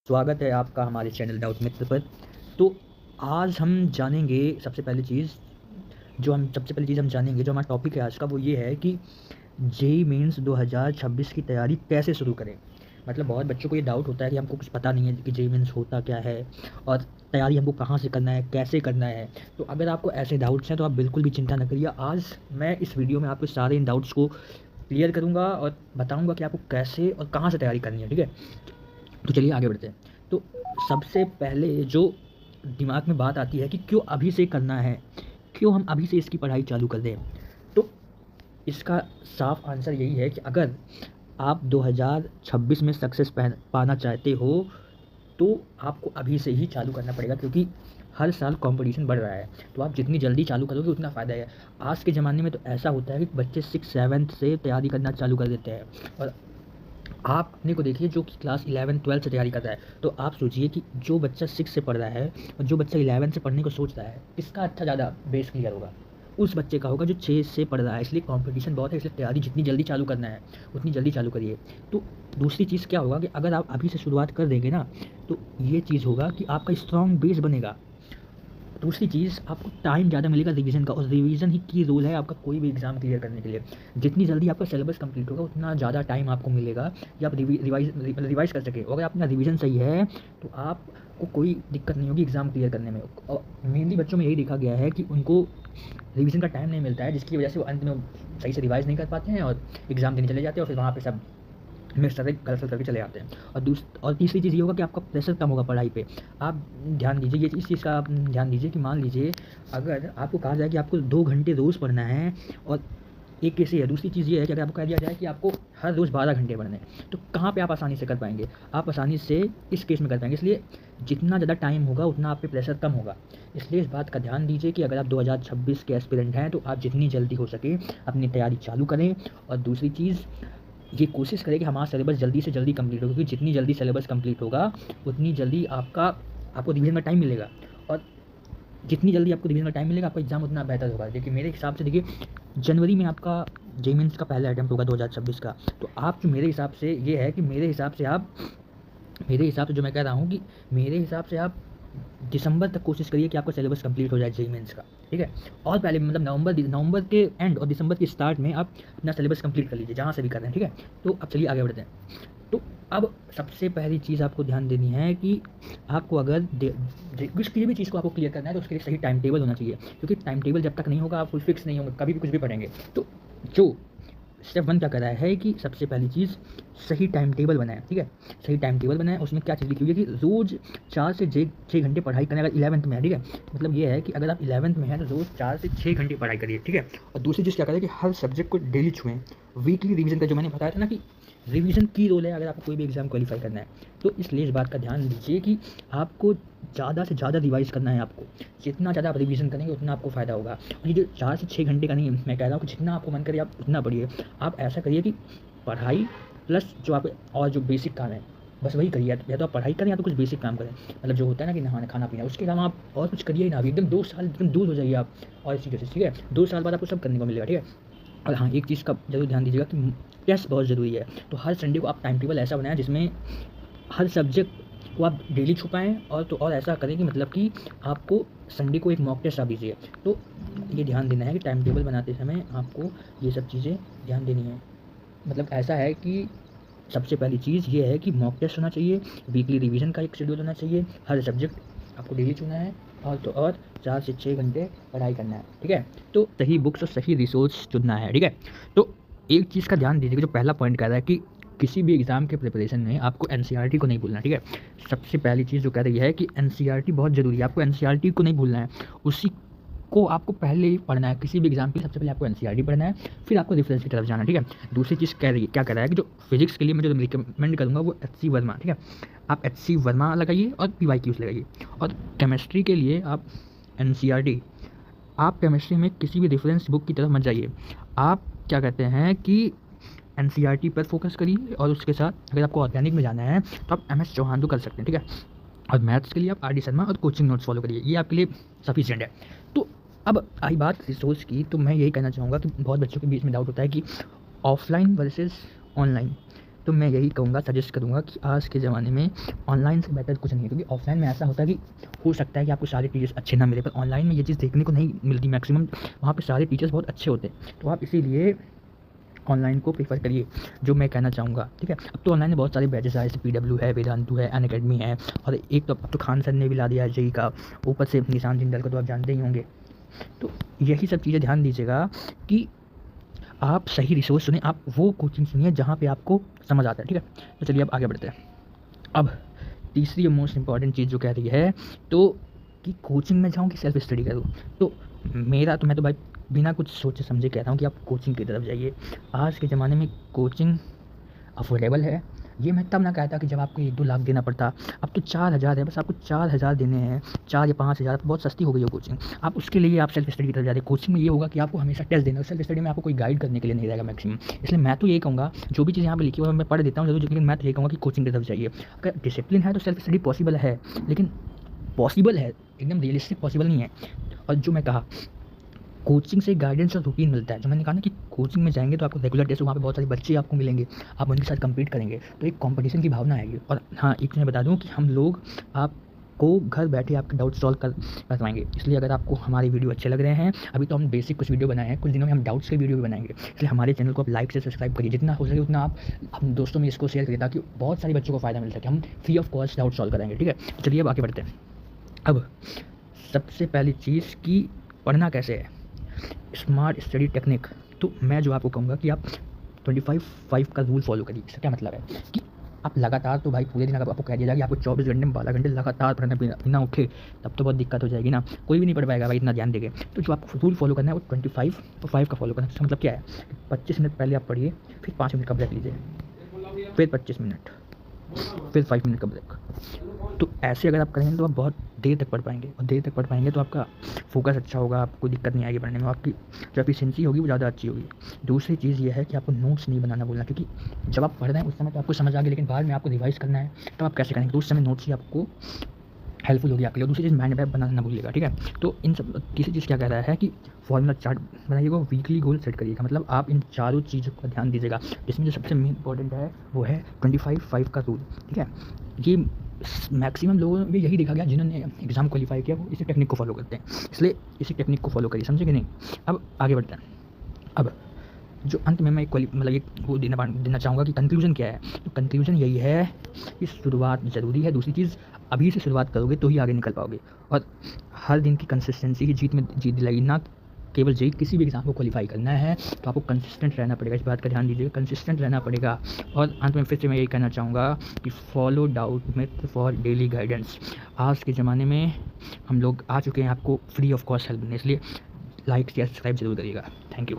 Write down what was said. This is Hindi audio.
स्वागत है आपका हमारे चैनल डाउट मित्र पर। तो आज हम जानेंगे सबसे पहली चीज़ हम जानेंगे, जो हमारा टॉपिक है आज का, वो ये है कि जेईई मेंस 2026 की तैयारी कैसे शुरू करें। मतलब बहुत बच्चों को ये डाउट होता है कि हमको कुछ पता नहीं है कि जेईई मेंस होता क्या है और तैयारी हमको कहाँ से करना है, कैसे करना है। तो अगर आपको ऐसे डाउट्स हैं तो आप बिल्कुल भी चिंता न करिए। आज मैं इस वीडियो में आपके सारे इन डाउट्स को क्लियर करूँगा और बताऊँगा कि आपको कैसे और कहाँ से तैयारी करनी है, ठीक है। तो चलिए आगे बढ़ते हैं। तो सबसे पहले जो दिमाग में बात आती है कि क्यों अभी से करना है, क्यों हम अभी से इसकी पढ़ाई चालू कर दें। तो इसका साफ आंसर यही है कि अगर आप 2026 में सक्सेस पाना चाहते हो तो आपको अभी से ही चालू करना पड़ेगा, क्योंकि हर साल कंपटीशन बढ़ रहा है। तो आप जितनी जल्दी चालू करोगे उतना फ़ायदा है। आज के ज़माने में तो ऐसा होता है कि बच्चे 6-7 से तैयारी करना चालू कर देते हैं, और आप अपने को देखिए जो कि क्लास 11-12 से तैयारी कर रहा है। तो आप सोचिए कि जो बच्चा 6 से पढ़ रहा है और जो बच्चा 11 से पढ़ने को सोच रहा है, किसका अच्छा ज़्यादा बेस क्लियर होगा? उस बच्चे का होगा जो 6 से पढ़ रहा है। इसलिए कंपटीशन बहुत है, इसलिए तैयारी जितनी जल्दी चालू करना है उतनी जल्दी चालू करिए। तो दूसरी चीज़ क्या होगा कि अगर आप अभी से शुरुआत कर देंगे ना, तो ये चीज़ होगा कि आपका स्ट्रॉन्ग बेस बनेगा। दूसरी चीज़, आपको टाइम ज़्यादा मिलेगा रिवीजन का, और रिवीजन ही की रोल है आपका कोई भी एग्ज़ाम क्लियर करने के लिए। जितनी जल्दी आपका सिलेबस कंप्लीट होगा उतना ज़्यादा टाइम आपको मिलेगा कि आप रिवाइज़ कर सकें। अगर आपका रिवीजन सही है तो आपको कोई दिक्कत नहीं होगी एग्ज़ाम क्लियर करने में। और मेनली बच्चों में यही देखा गया है कि उनको रिवीजन का टाइम नहीं मिलता है, जिसकी वजह से वो अंत में सही से रिवाइज़ नहीं कर पाते हैं और एग्ज़ाम देने चले जाते हैं, और फिर वहाँ पे सब मिक्स करके गलत करके चले आते हैं। और तीसरी चीज़ ये होगा कि आपका प्रेशर कम होगा पढ़ाई पे। आप ध्यान दीजिए, इस चीज़ का आप ध्यान दीजिए कि मान लीजिए अगर आपको कहा जाए कि आपको 2 घंटे रोज़ पढ़ना है, और एक केस ये है। दूसरी चीज़ ये है कि अगर आपको कह दिया जाए कि आपको हर रोज़ 12 घंटे पढ़ने हैं, तो कहाँ पे आप आसानी से कर पाएँगे? आप आसानी से इस केस में कर पाएँगे। इसलिए जितना ज़्यादा टाइम होगा उतना आप पे प्रेशर कम होगा। इसलिए इस बात का ध्यान दीजिए कि अगर आप 2026 के एस्पिरेंट हैं तो आप जितनी जल्दी हो सके अपनी तैयारी चालू करें। और दूसरी चीज़, ये कोशिश करें कि हमारा सिलेबस जल्दी से जल्दी कंप्लीट हो, क्योंकि जितनी जल्दी सिलेबस कंप्लीट होगा उतनी जल्दी आपको रिवीजन का टाइम मिलेगा, और जितनी जल्दी आपको रिवीजन का टाइम मिलेगा आपका एग्ज़ाम उतना बेहतर होगा। देखिए मेरे हिसाब से, देखिए जनवरी में आपका जेईई मेंस का पहला अटेम्प्ट होगा 2026 का। तो आप जो मेरे हिसाब से ये है कि मेरे हिसाब से जो मैं कह रहा हूँ कि मेरे हिसाब से आप दिसंबर तक कोशिश करिए कि आपका सिलेबस कंप्लीट हो जाए जेईई मेंस का, ठीक है। और पहले मतलब नवंबर के एंड और दिसंबर के स्टार्ट में आप अपना सिलेबस कंप्लीट कर लीजिए, जहाँ से भी कर रहे हैं, ठीक है। तो अब चलिए आगे बढ़ते हैं। तो अब सबसे पहली चीज़ आपको ध्यान देनी है कि आपको अगर किसी भी चीज़ को आपको क्लियर करना है तो उसके लिए सही टाइम टेबल होना चाहिए, क्योंकि टाइम टेबल जब तक नहीं होगा आप कोई फिक्स नहीं होंगे, कभी भी कुछ भी पढ़ेंगे। तो जो स्टेप 1 क्या कर रहा है कि सबसे पहली चीज़ सही टाइम टेबल बनाएं, ठीक है। सही टाइम टेबल बनाएं, उसमें क्या चीज़ लिखी हुई है कि रोज़ 4 से 6 घंटे पढ़ाई करें अगर 11th में है, ठीक है। मतलब ये है कि अगर आप 11th में हैं तो रोज़ 4 से 6 घंटे पढ़ाई करिए, ठीक है। और दूसरी चीज़ क्या करें कि हर सब्जेक्ट को डेली छुएं। वीकली रिवीजन का जो मैंने बताया था ना कि रिवीजन की रोल है अगर आपको कोई भी एग्ज़ाम क्वालिफाई करना है, तो इसलिए इस बात का ध्यान दीजिए कि आपको ज़्यादा से ज़्यादा रिवाइज़ करना है। आपको जितना ज़्यादा आप रिवीजन करेंगे उतना आपको फ़ायदा होगा। और ये जो 4 से 6 घंटे का नहीं, मैं कह रहा हूँ कि जितना आपको मन करे आप उतना पढ़िए। आप ऐसा करिए कि पढ़ाई प्लस जो आप और जो बेसिक काम है बस वही करिए। या तो आप पढ़ाई करें या तो कुछ बेसिक काम करें, मतलब जो होता है ना कि नहाना खाना पीना, उसके अलावा आप और कुछ करिए ही ना। अभी एकदम 2 साल एकदम दूर हो जाइए आप और इस चीज़ों से, ठीक है। 2 साल बाद आपको सब करने को मिलेगा, ठीक है। और हाँ, एक चीज़ का ज़रूर ध्यान दीजिएगा कि टेस्ट बहुत ज़रूरी है। तो हर संडे को आप टाइम टेबल ऐसा बनाएं जिसमें हर सब्जेक्ट को आप डेली छुपाएँ, और ऐसा करें कि मतलब कि आपको संडे को एक मॉक टेस्ट आप दीजिए। तो ये ध्यान देना है कि टाइम टेबल बनाते समय आपको ये सब चीज़ें ध्यान देनी है। मतलब ऐसा है कि सबसे पहली चीज़ ये है कि मॉक टेस्ट होना चाहिए, वीकली रिवीजन का एक शेड्यूल होना चाहिए, हर सब्जेक्ट आपको डेली चुनना है, और 4 से 6 घंटे पढ़ाई करना है, ठीक है। तो सही बुक्स और सही रिसोर्स चुनना है, ठीक है। तो एक चीज़ का ध्यान दीजिए, जो पहला पॉइंट कह रहा है कि किसी भी एग्ज़ाम के प्रिपरेशन में आपको एनसीईआरटी को नहीं भूलना, ठीक है। सबसे पहली चीज़ जो कह रही है कि एनसीईआरटी बहुत ज़रूरी है, आपको एनसीईआरटी को नहीं भूलना है। उसी को आपको पहले ही पढ़ना है। किसी भी एग्ज़ाम के लिए सबसे पहले आपको एनसीईआरटी पढ़ना है, फिर आपको रेफरेंस की तरफ जाना है, ठीक है। दूसरी चीज़ क्या कह रहा है कि जो फिजिक्स के लिए मैं जो रिकमेंड करूँगा वो एचसी वर्मा, ठीक है। आप एचसी वर्मा लगाइए और पीवाईक्यूज़ लगाइए। और केमिस्ट्री के लिए आप एनसीईआरटी, आप केमिस्ट्री में किसी भी रेफरेंस बुक की तरफ मत जाइए। आप क्या कहते हैं कि एनसीईआरटी पर फोकस करिए, और उसके साथ अगर आपको ऑर्गेनिक में जाना है तो आप एमएस चौहान तो कर सकते हैं, ठीक है। और मैथ्स के लिए आप आरडी शर्मा और कोचिंग नोट्स फॉलो करिए, ये आपके लिए सफिशिएंट है। तो अब आई बात रिसोर्स की, तो मैं यही कहना चाहूँगा कि बहुत बच्चों के बीच में डाउट होता है कि ऑफलाइन वर्सेस ऑनलाइन। तो मैं यही कहूँगा, सजेस्ट करूँगा कि आज के ज़माने में ऑनलाइन से बेटर कुछ नहीं है, क्योंकि ऑफलाइन में ऐसा होता है कि हो सकता है कि आपको सारे टीचर्स अच्छे ना मिले, पर ऑनलाइन में ये चीज़ देखने को नहीं मिलती मैक्सिमम, वहाँ पे सारे टीचर्स बहुत अच्छे होते हैं। तो आप इसीलिए ऑनलाइन को प्रेफर करिए, जो मैं कहना चाहूँगा, ठीक है। अब तो ऑनलाइन में बहुत सारे बैचेस आए, जैसे PW है, वेदांतु है, अनअकैडमी है, और एक तो अब तो खान सर ने भी ला दिया है जेईई का, ऊपर से निशान जिंदल को तो आप जानते ही होंगे। तो यही सब चीज़ें ध्यान दीजिएगा कि आप सही रिसोर्स चुनें, आप वो कोचिंग सुनिए जहाँ पे आपको समझ आता है, ठीक है। तो चलिए अब आगे बढ़ते हैं। अब तीसरी और मोस्ट इंपॉर्टेंट चीज़ जो कह रही है, तो कि कोचिंग में जाऊँ कि सेल्फ स्टडी करूँ। तो मैं तो भाई बिना कुछ सोचे समझे कहता हूँ कि आप कोचिंग की तरफ जाइए। आज के ज़माने में कोचिंग अफोर्डेबल है। ये मैं तब ना कहता कि जब आपको 1-2 लाख देना पड़ता। अब तो 4,000 है, बस आपको 4,000 देने हैं, 4 या 5,000, बहुत सस्ती हो गई है कोचिंग। आप उसके लिए आप सेल्फ स्टडी की तरफ जाते हैं। कोचिंग में ये होगा कि आपको हमेशा टेस्ट देना है, सेल्फ स्टडी में आपको कोई गाइड करने के लिए नहीं रहेगा मैक्सिमम। इसलिए मैं तो यही कहूँगा, जो भी चीज़ यहाँ पे लिखी हुई है मैं पढ़ देता हूँ ज़रूर, लेकिन मैं तो यही कहूँगा कि कोचिंग की तरफ जाइए। अगर डिसिप्लिन है तो सेल्फ स्टडी पॉसिबल है, लेकिन पॉसिबल है, एकदम रियलिस्टिक पॉसिबल नहीं है। और जो मैं कहा, कोचिंग से गाइडेंस और रूटीन मिलता है। जो मैंने कहा ना कि कोचिंग में जाएंगे तो आपको रेगुलर टेस्ट, वहाँ पे बहुत सारे बच्चे आपको मिलेंगे, आप उनके साथ कम्पीट करेंगे, तो एक कंपटीशन की भावना आएगी। और हाँ, एक चीज़ मैं बता दूँ कि हम लोग आपको घर बैठे आपके डाउट सॉल्व करवाएंगे। इसलिए अगर आपको हमारे वीडियो अच्छे लग रहे हैं, अभी तो हम बेसिक कुछ वीडियो बनाए हैं, कुछ दिनों में हम डाउट्स के वीडियो भी बनाएंगे। इसलिए हमारे चैनल को आप लाइक से सब्सक्राइब करिए, जितना हो सके उतना आप हम दोस्तों में इसको शेयर करिए, ताकि बहुत सारे बच्चों को फ़ायदा मिल सके। हम free of cost doubt solve कराएंगे, ठीक है। चलिए अब आगे बढ़ते हैं। अब सबसे पहली चीज़ कि पढ़ना कैसे है, स्मार्ट स्टडी टेक्निक। तो मैं जो आपको कहूँगा कि आप 25-5 का रूल फॉलो करिए। इसका क्या मतलब है कि आप लगातार, तो भाई पूरे दिन अगर आपको कह दिया जाए कि आपको 24 घंटे में 12 घंटे लगातार पढ़ना बिना उठे, तब तो बहुत दिक्कत हो जाएगी ना, कोई भी नहीं पढ़ पाएगा भाई इतना ध्यान देके। तो जो आपको रूल फॉलो करना है वो 25 और 5 का फॉलो करना है। इसका मतलब क्या है, 25 मिनट पहले आप पढ़िए, फिर 5 मिनट का ब्रेक लीजिए, फिर 25 मिनट, फिर 5 मिनट का ब्रेक। तो ऐसे अगर आप करेंगे तो आप बहुत देर तक पढ़ पाएंगे, और देर तक पढ़ पाएंगे तो आपका फोकस अच्छा होगा, आपको दिक्कत नहीं आएगी पढ़ने में, आपकी जो एफिशिएंसी होगी वो ज़्यादा अच्छी होगी। दूसरी चीज़ ये है कि आपको नोट्स नहीं बनाना भूलना, क्योंकि जब आप पढ़ रहे हैं उस समय तो आपको समझ आ गया, लेकिन बाद में आपको रिवाइज़ करना है, तो आप कैसे करेंगे, तो उस समय नोट्स ही आपको हेल्पफुल होगी आपके लिए। दूसरी चीज़ माइंड मैप बनाना ना भूलिएगा, ठीक है। तो इन सब, तीसरी चीज़ क्या कह रहा है कि फॉर्मूला चार्ट बनाइएगा, वीकली गोल सेट करिएगा। मतलब आप इन चारों चीज़ों का ध्यान दीजिएगा, जिसमें जो सबसे मेन इंपॉर्टेंट है वो है 25-5 का रूल, ठीक है। ये मैक्सिमम लोगों में यही देखा गया, जिन्होंने एग्ज़ाम क्वालिफाई किया वो इसी टेक्निक को फॉलो करते हैं, इसलिए इसी टेक्निक को फॉलो करिए, समझे कि नहीं। अब आगे बढ़ते हैं। अब जो अंत में मैं मतलब एक वो देना चाहूँगा कि कंक्लूजन क्या है। तो कंक्लूजन यही है कि शुरुआत ज़रूरी है। दूसरी चीज़, अभी से शुरुआत करोगे तो ही आगे निकल पाओगे, और हर दिन की कंसिस्टेंसी ही जीत दिलाएगी। ना केवल जेईई, किसी भी एग्ज़ाम को क्वालिफाई करना है तो आपको कंसिस्टेंट रहना पड़ेगा, इस बात का ध्यान दीजिएगा, कंसिस्टेंट रहना पड़ेगा। और अंत में फिर से मैं यही कहना चाहूँगा कि follow doubt method for daily guidance. आज के ज़माने में हम लोग आ चुके हैं आपको फ्री ऑफ कॉस्ट हेल्प देने, इसलिए लाइक शेयर सब्सक्राइब जरूर करिएगा। Thank you.